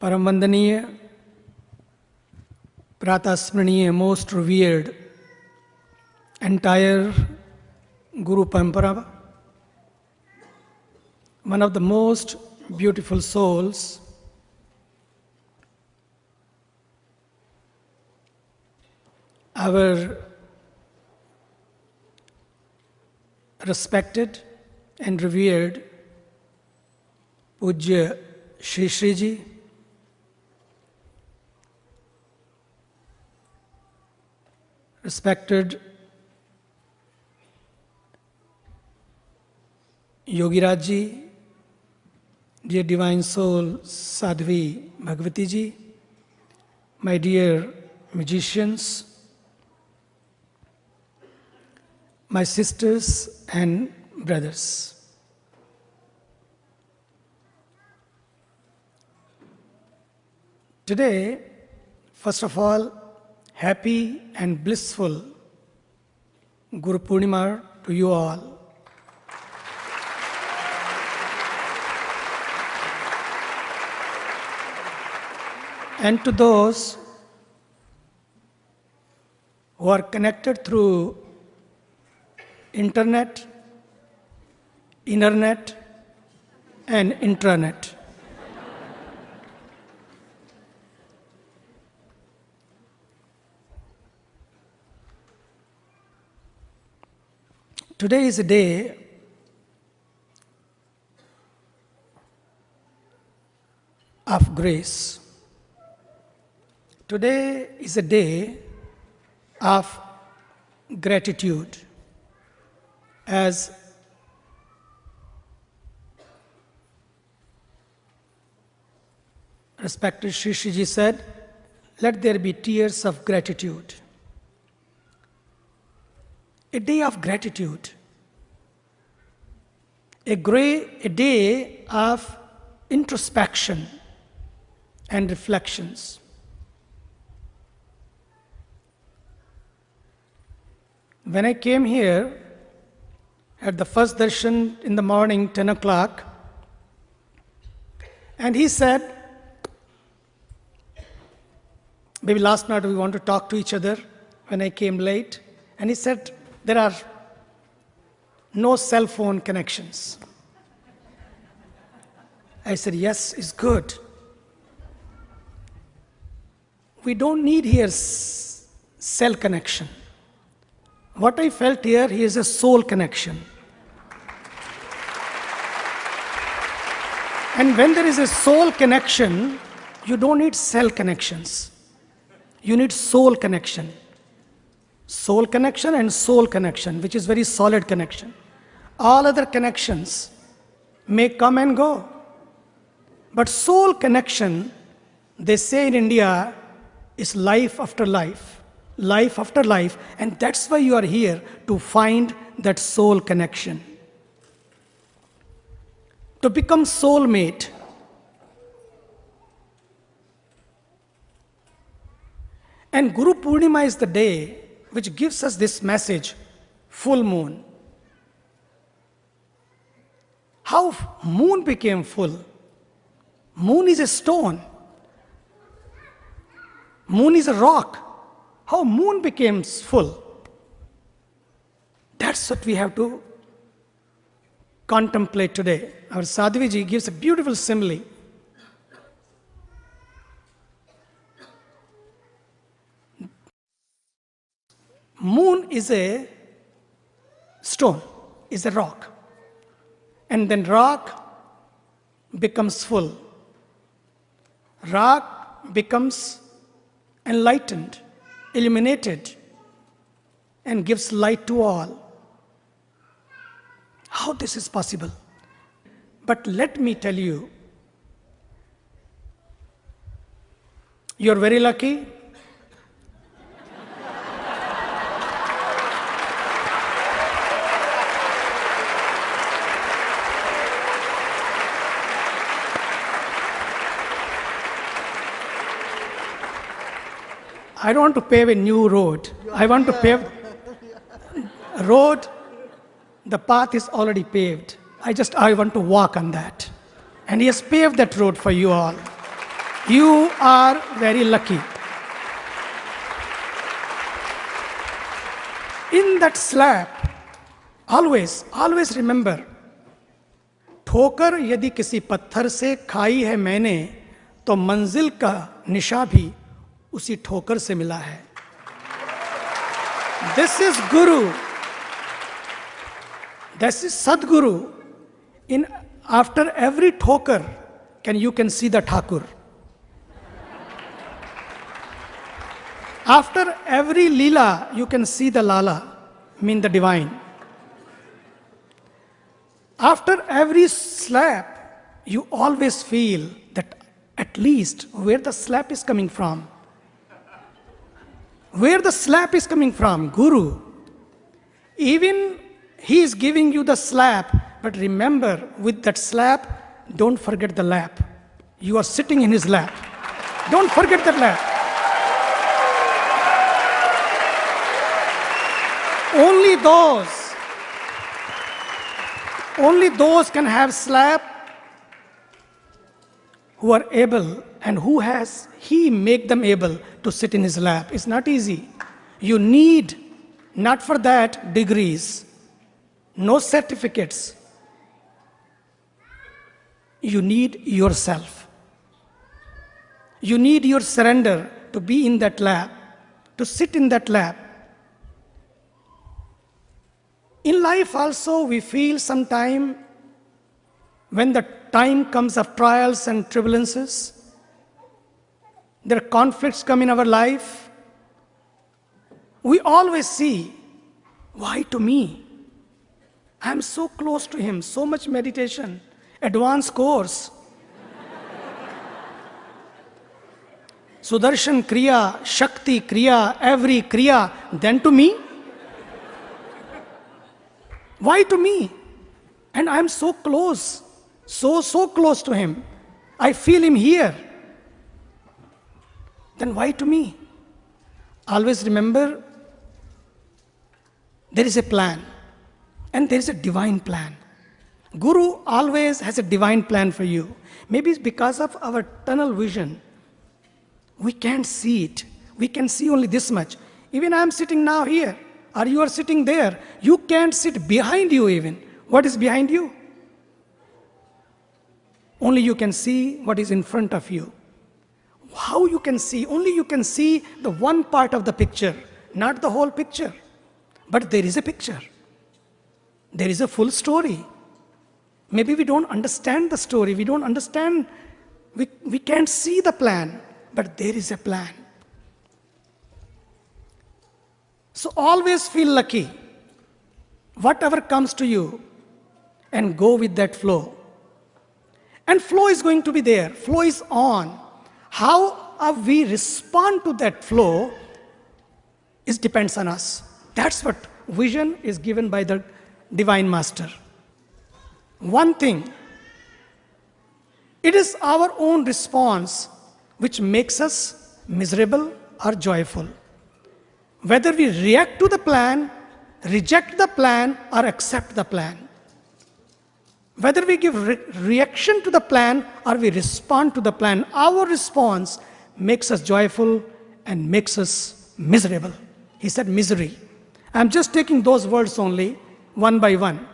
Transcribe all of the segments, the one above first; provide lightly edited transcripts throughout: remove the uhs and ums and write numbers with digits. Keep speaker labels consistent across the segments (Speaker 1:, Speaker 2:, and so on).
Speaker 1: परम वंदनीय, प्रातस्मरणीय, most revered, entire Guru Parampara, one of the most beautiful souls, our respected and revered Pujya Shri Shri Ji, respected Yogi Raj Ji, dear Divine Soul Sadhvi Bhagavati Ji, my dear musicians, my sisters and brothers. Today, first of all, happy and blissful Guru Purnima to you all. And to those who are connected through internet, internet, and intranet. Today is a day of grace. Today is a day of gratitude. As respected Shri Shri Ji said, let there be tears of gratitude. A day of gratitude. A day of introspection and reflections. When I came here at the first darshan in the morning, 10 o'clock, and he said, maybe last night we want to talk to each other when I came late, and he said, there are no cell phone connections. I said, yes, it's good. We don't need here cell connection. What I felt here is a soul connection. And when there is a soul connection, you don't need cell connections. You need soul connection. Soul connection and soul connection, which is very solid connection. All other connections may come and go. But soul connection, they say in India, is life after life. Life after life, and that's why you are here, to find that soul connection. To become soulmate. And Guru Purnima is the day which gives us this message, full moon. How moon became full? Moon is a stone. Moon is a rock. How moon became full? That's what we have to contemplate today. Our Sadhvi Ji gives a beautiful simile. Moon is a stone, is a rock. And then rock becomes full. Rock becomes enlightened, illuminated, and gives light to all. How this is possible? But let me tell you, you're very lucky. I don't want to pave a new road. I want to pave a road. The path is already paved. I want to walk on that. And he has paved that road for you all. You are very lucky. In that slab, always remember, ठोकर यदि किसी पत्थर से खाई है मैंने तो मंजिल का निशा भी उसी ठोकर से मिला है. This is Guru. This is Sadguru. After every ठोकर, you can see the Thakur. After every Leela, you can see the Lala, mean the divine. After every slap, you always feel that at least where the slap is coming from. Where the slap is coming from, Guru. Even he is giving you the slap, but remember, with that slap, don't forget the lap. You are sitting in his lap. Don't forget that lap. Only those can have slap who are able and he make them able to sit in his lap. It's not easy. You need, not for that, degrees, no certificates. You need yourself. You need your surrender to be in that lap, to sit in that lap. In life also, we feel sometime when the time comes of trials and turbulences, there are conflicts come in our life, we always see, why to me? I am so close to him, so much meditation, advanced course. Sudarshan Kriya, Shakti Kriya, every Kriya, then to me? Why to me? And I am so close, so close to him. I feel him here. Then why to me? Always remember, there is a plan, and there is a divine plan. Guru always has a divine plan for you. Maybe it's because of our tunnel vision. We can't see it. We can see only this much. Even I am sitting now here, or you are sitting there. You can't sit behind you even. What is behind you? Only you can see what is in front of you. How you can see? Only you can see the one part of the picture, not the whole picture. But there is a picture. There is a full story. Maybe we don't understand the story. We don't understand. We can't see the plan. But there is a plan. So always feel lucky. Whatever comes to you, and go with that flow. And flow is going to be there. Flow is on. How we respond to that flow depends on us. That's what vision is given by the Divine Master. One thing, it is our own response which makes us miserable or joyful. Whether we react to the plan, reject the plan, or accept the plan. Whether we give reaction to the plan or we respond to the plan, our response makes us joyful and makes us miserable. He said misery. I'm just taking those words only, one by one.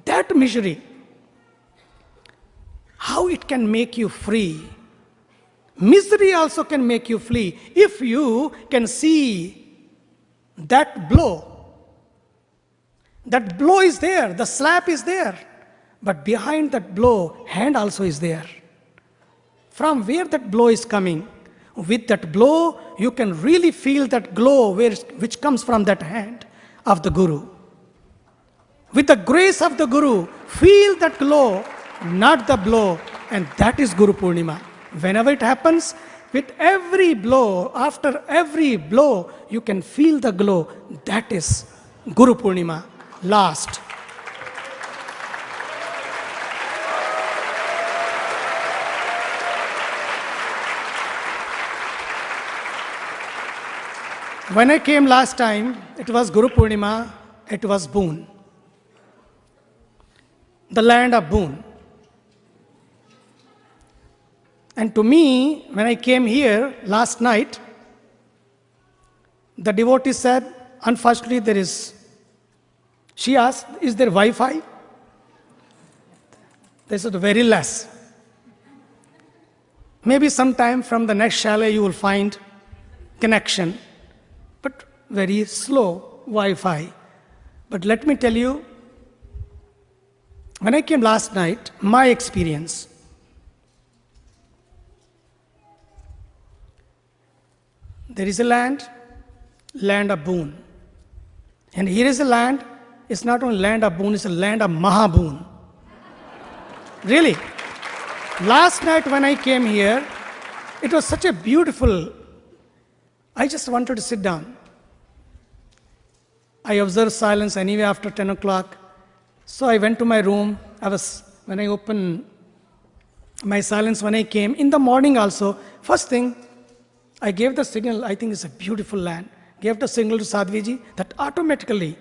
Speaker 1: That misery, how it can make you free. Misery also can make you flee if you can see that blow. That blow is there, the slap is there. But behind that blow, hand also is there. From where that blow is coming, with that blow, you can really feel that glow which comes from that hand of the Guru. With the grace of the Guru, feel that glow, not the blow, and that is Guru Purnima. Whenever it happens, with every blow, after every blow, you can feel the glow. That is Guru Purnima. Last. When I came last time, it was Guru Purnima, it was boon. The land of boon. And to me, when I came here last night, the devotee said, unfortunately, she asked, is there Wi-Fi? They said, very less. Maybe sometime from the next chalet you will find connection, but very slow Wi-Fi. But let me tell you, when I came last night, my experience, there is a land of boon. And here is a land, it's not only land of boon, it's a land of Mahaboon. Really. Last night when I came here, it was such a beautiful, I just wanted to sit down. I observed silence anyway after 10 o'clock. So I went to my room. When I opened my silence when I came, in the morning also, first thing, I gave the signal, I think it's a beautiful land. Gave the signal to Sadhviji that automatically,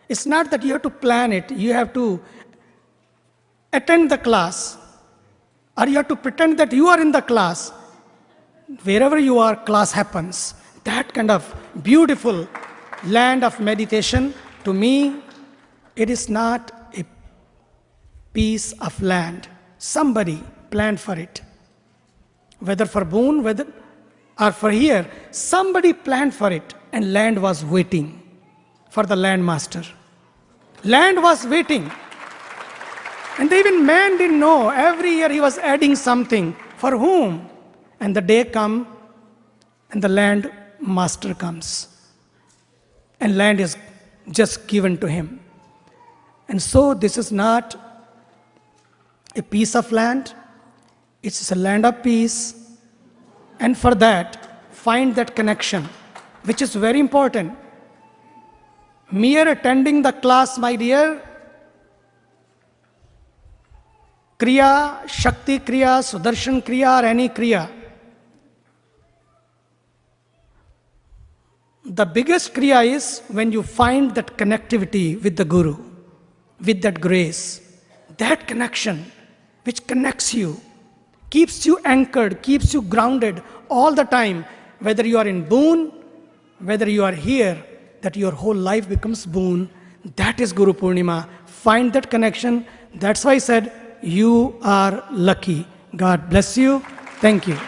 Speaker 1: it's not that you have to plan it, you have to attend the class, or you have to pretend that you are in the class. Wherever you are, class happens. That kind of beautiful land of meditation, to me, it is not a piece of land. Somebody planned for it. Whether for boon, or for here, somebody planned for it, and land was waiting for the land master. Land was waiting. And even man didn't know. Every year he was adding something. For whom? And the day comes, and the land master comes. And land is just given to him. And so this is not a piece of land. It's a land of peace. And for that, find that connection, which is very important. Mere attending the class, my dear, Kriya, Shakti Kriya, Sudarshan Kriya, or any Kriya, the biggest Kriya is when you find that connectivity with the Guru, with that grace, that connection which connects you, keeps you anchored, keeps you grounded all the time, whether you are in boon, whether you are here, that your whole life becomes boon. That is Guru Purnima. Find that connection. That's why I said, you are lucky. God bless you. Thank you.